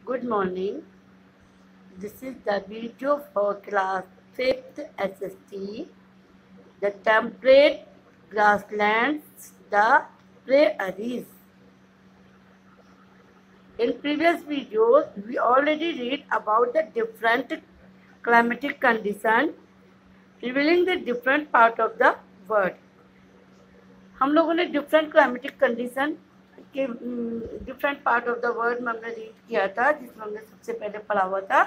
Good morning. This is the video for class 5th SST, the temperate grasslands, the prairies. In previous videos, we already read about the different climatic conditions revealing the different part of the world. हम लोगों ने different climatic condition के different part of the world में हमने read किया था, जिसमें हमने सबसे पहले पढ़ा हुआ था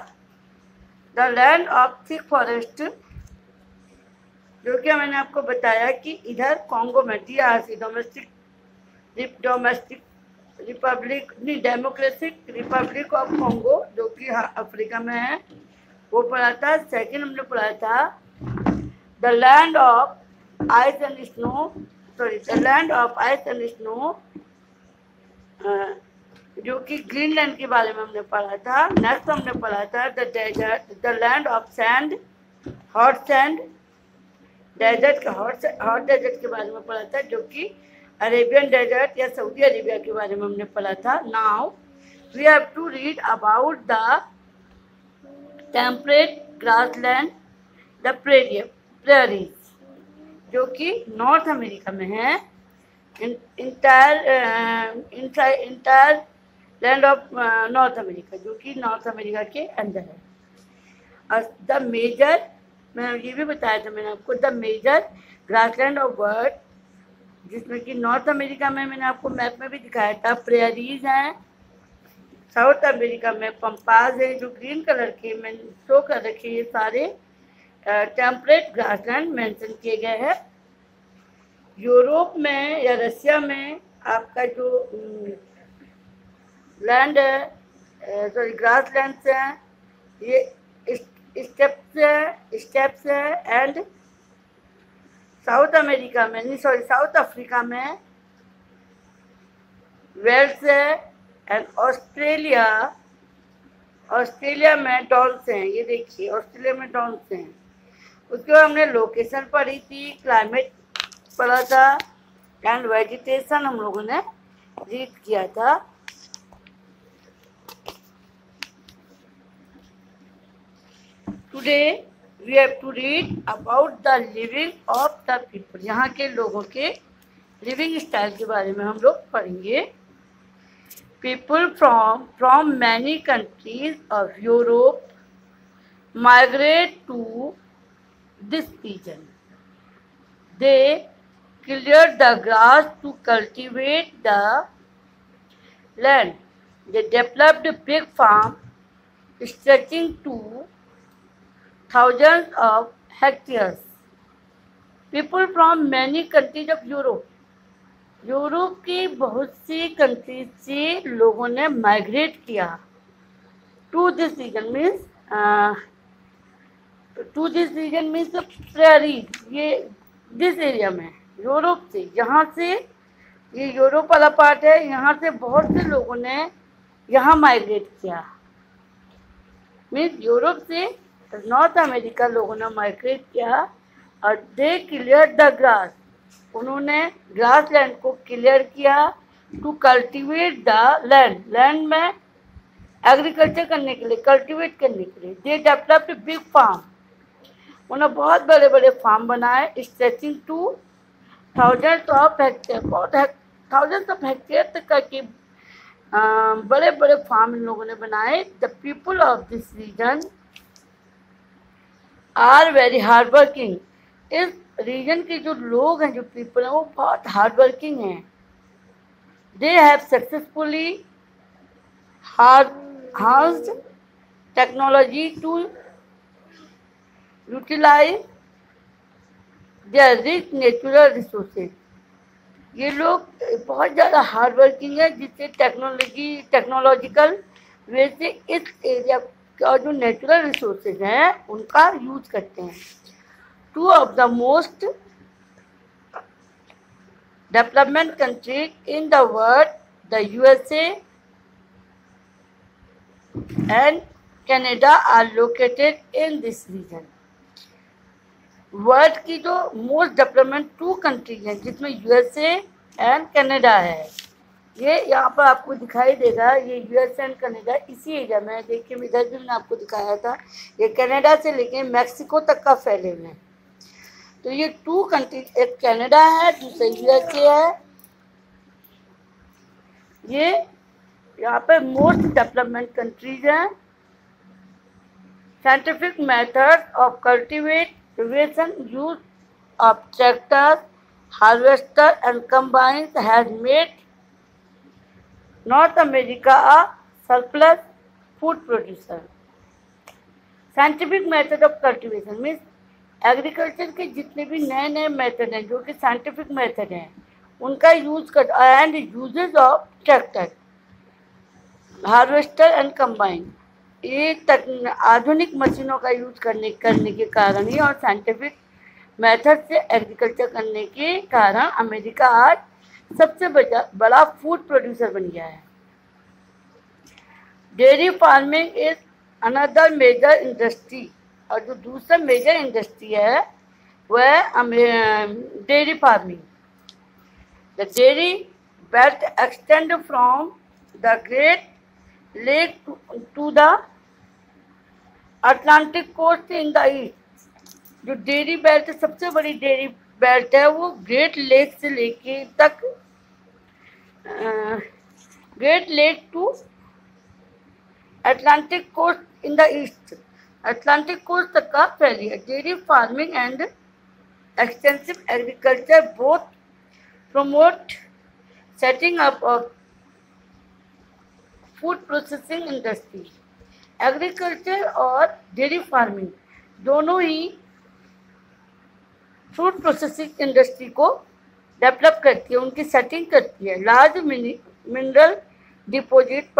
the land of thick forest, जो कि मैंने आपको बताया कि इधर कॉन्गो में DRC democratic Republic of Congo, जो कि अफ्रीका में है, वो पढ़ा था। सेकंड हमने पढ़ा था the land of ice and snow, the land of ice and snow, जो कि ग्रीनलैंड के बारे में हमने पढ़ा था। नेक्स्ट हमने पढ़ा था the desert, the land of sand, hot sand desert, hot desert के बारे में पढ़ा था, जो कि अरेबियन डेजर्ट या सऊदी अरेबिया के बारे में हमने पढ़ा था। Now we have to read about the temperate grassland, the prairies, जो कि नॉर्थ अमेरिका में है। Entire land of North America, जो कि नॉर्थ अमेरिका के अंदर है। और द मेजर, मैं ये भी बताया था मैंने आपको, the major grassland of world, जिसमें कि नॉर्थ अमेरिका में मैंने आपको मैप में भी दिखाया था प्रेरीज हैं। साउथ अमेरिका में पंपास है, जो ग्रीन कलर के मैंने शो कर रखे, ये सारे टेम्परेट ग्रासलैंड मेंशन किए गए हैं। यूरोप में या रशिया में आपका जो लैंड है, ग्रास लैंड है, ये स्टेप्स है। एंड साउथ अमेरिका में साउथ अफ्रीका में वेल्स है। एंड ऑस्ट्रेलिया में डॉन्स हैं, ये देखिए ऑस्ट्रेलिया में डॉन्स हैं। उसके बाद हमने लोकेशन पढ़ी थी, क्लाइमेट पढ़ा था, एंड वेजिटेशन हम लोगों ने रीड किया था। Today we have to read about the living of the people, यहाँ के लोगों के लिविंग स्टाइल के बारे में हम लोग पढ़ेंगे। People from many countries of Europe migrate to this region. They cleared the grass to cultivate the land. They developed a big farm stretching to thousands of hectares. People from many countries of Europe. Europe की बहुत सी countries से लोगों ने migrate किया to this region means prairie, ये this area में Europe से, यहाँ से ये यूरोप वाला पार्ट है, यहाँ से बहुत से लोगों ने यहाँ माइग्रेट किया। मीन्स यूरोप से नॉर्थ अमेरिका लोगों ने माइग्रेट किया। और दे क्लियर द ग्रास, उन्होंने ग्रास लैंड को क्लियर किया टू कल्टिवेट द लैंड में एग्रीकल्चर करने के लिए, कल्टिवेट करने के लिए। दे डेवलप्ड बिग फार्म, उन्होंने बहुत बड़े बड़े फार्म बनाए, stretching two thousands of hectare तक का के बड़े बड़े फार्म इन लोगों ने बनाए। The people of this region are very hard working, इस रीजन के जो लोग हैं, जो पीपल हैं, वो बहुत हार्ड वर्किंग हैं। They have successfully harnessed technology to utilise their rich natural resources. ये लोग बहुत ज़्यादा हार्ड वर्किंग है, जिससे टेक्नोलॉजिकल वे से इस एरिया का जो नेचुरल रिसोर्सेज हैं उनका यूज करते हैं। Two of the most development country in the world, the USA and Canada are located in this region. World की जो मोस्ट डेवलपमेंट 2 कंट्रीज हैं, जिसमें USA एंड कनाडा है, ये यहाँ पर आपको दिखाई देगा, ये यूएस एंड कनाडा इसी एरिया में है। देखिए इधर भी मैंने आपको दिखाया था, ये कनाडा से लेके मैक्सिको तक का फैले हुए हैं। तो ये 2 कंट्रीज, एक कनाडा है, दूसरा यूएसए है। ये यहाँ पे मोस्ट डेवलपमेंट कंट्रीज हैं। Scientific method of cultivation use of tractors, harvester and combines has made North America a surplus food producer. Scientific method of cultivation means agriculture के जितने भी नए नए मेथड हैं जो कि साइंटिफिक मेथड हैं उनका यूज कर and uses of tractor, harvester and combine, ये आधुनिक मशीनों का यूज करने के कारण ही और साइंटिफिक मेथड से एग्रीकल्चर करने के कारण अमेरिका आज सबसे बड़ा फूड प्रोड्यूसर बन गया है। Dairy farming is another major industry, और जो दूसरा मेजर इंडस्ट्री है वह dairy farming. The dairy belt extend from the great lake to the Atlantic coast in the east. जो डेयरी बेल्ट, सबसे बड़ी डेयरी बेल्ट है वो ग्रेट लेक से लेके तक, great lake to Atlantic coast in the east, Atlantic coast तक का फैली है। Dairy farming and extensive agriculture both promote setting up of food processing industry. Agriculture और डेयरी फार्मिंग दोनों ही फूड प्रोसेसिंग इंडस्ट्री को डेवलप करती है, उनकी सेटिंग करती है। Large mineral deposit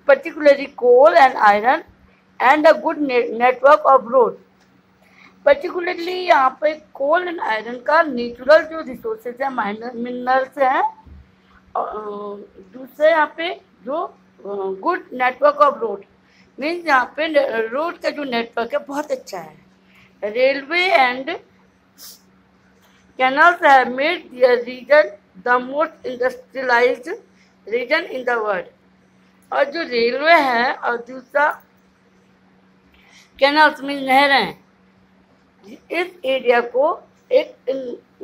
particularly coal and iron and a good network of road। Particularly यहाँ पे कोल एंड आयरन का नेचुरल जो रिसोर्सेज है, मिनरल्स हैं, दूसरे यहाँ पे जो good network of road means यहाँ पे रोड का जो नेटवर्क है बहुत अच्छा है। Railway and canals have made their region the most industrialized region in the world। और जो रेलवे है और दूसरा कैनाल्स में नहरें इस एरिया को एक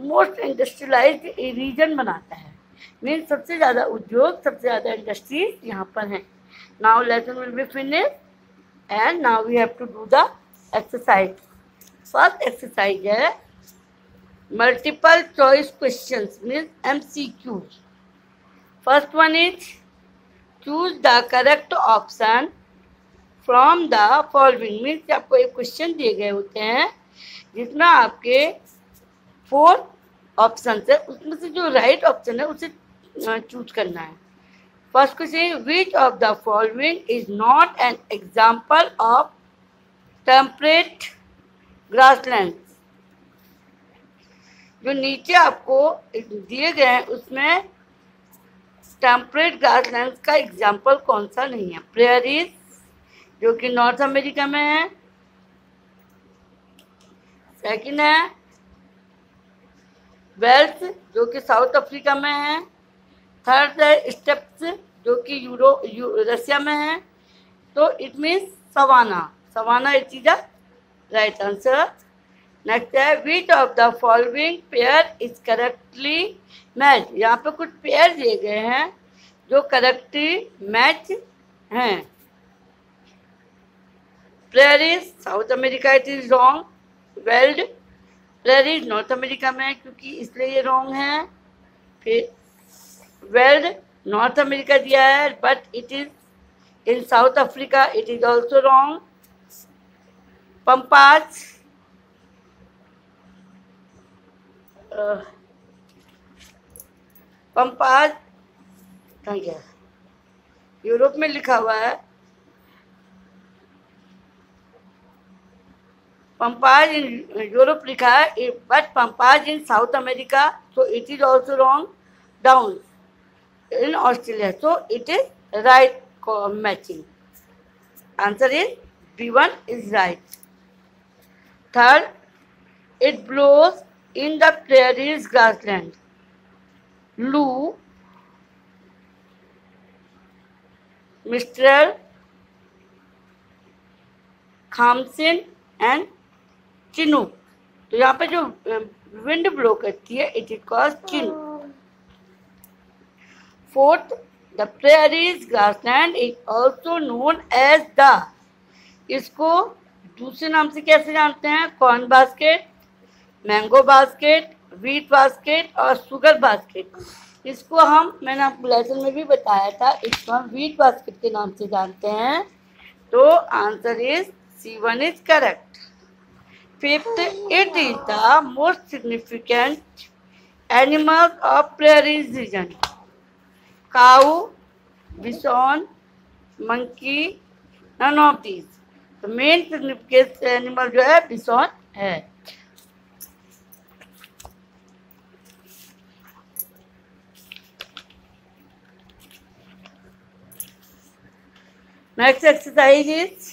मोस्ट इंडस्ट्रियलाइज्ड रीजन बनाता है। मीन्स सबसे ज़्यादा उद्योग, सबसे ज़्यादा इंडस्ट्रीज यहाँ पर हैं। Now lesson will be finish and now we have to do the exercise. First exercise है multiple choice questions means MCQs। First one is choose the correct option from the following means आपको एक question दिए गए होते हैं जिसमें आपके 4 option है, उसमें से जो राइट ऑप्शन है उसे चूज करना है। First question, which of the following is not an example of temperate grassland. जो नीचे आपको दिए गए हैं उसमें टेम्परेट ग्रासलैंड्स का एग्जाम्पल कौन सा नहीं है। प्रेयरीज जो कि नॉर्थ अमेरिका में है, सेकंड है वेल्स जो कि साउथ अफ्रीका में है, थर्ड है स्टेप्स जो कि रशिया में है। तो it means savanna, savanna it is the right answer. Next है which of the following pair is correctly match. यहाँ पे कुछ पेयर दिए गए हैं जो करेक्टली मैच हैं। Prairies South America it is wrong. Veld prairies North America में है क्योंकि इसलिए ये रॉन्ग है। फिर वेल्ड नॉर्थ अमेरिका दिया है but it is in South Africa, it is also wrong. Pampas pampas Europe में लिखा हुआ है, पंपाज इन यूरोप लिखा है but pampas in South America, so it is also wrong. Down in Australia, so it is right matching. Answer is B1 is right। Third, it blows in the prairies grassland. Lou mistral, khamsin and chinook. तो यहाँ पे जो wind blow करती है it is called chinook. Fourth, the prairies grassland is also known as the, इसको दूसरे नाम से कैसे जानते हैं? Corn basket, mango basket, wheat basket और शुगर बास्केट। इसको मैंने आपको लेसन में भी बताया था, इसको हम व्हीट बास्केट के नाम से जानते हैं। तो answer is C1 is correct. Fifth, it is the most significant animals of prairies region. Cow, bison, monkey, none of these. तो मेन सिग्निफिकेंट एनिमल जो है बिसॉन है। Next exercise is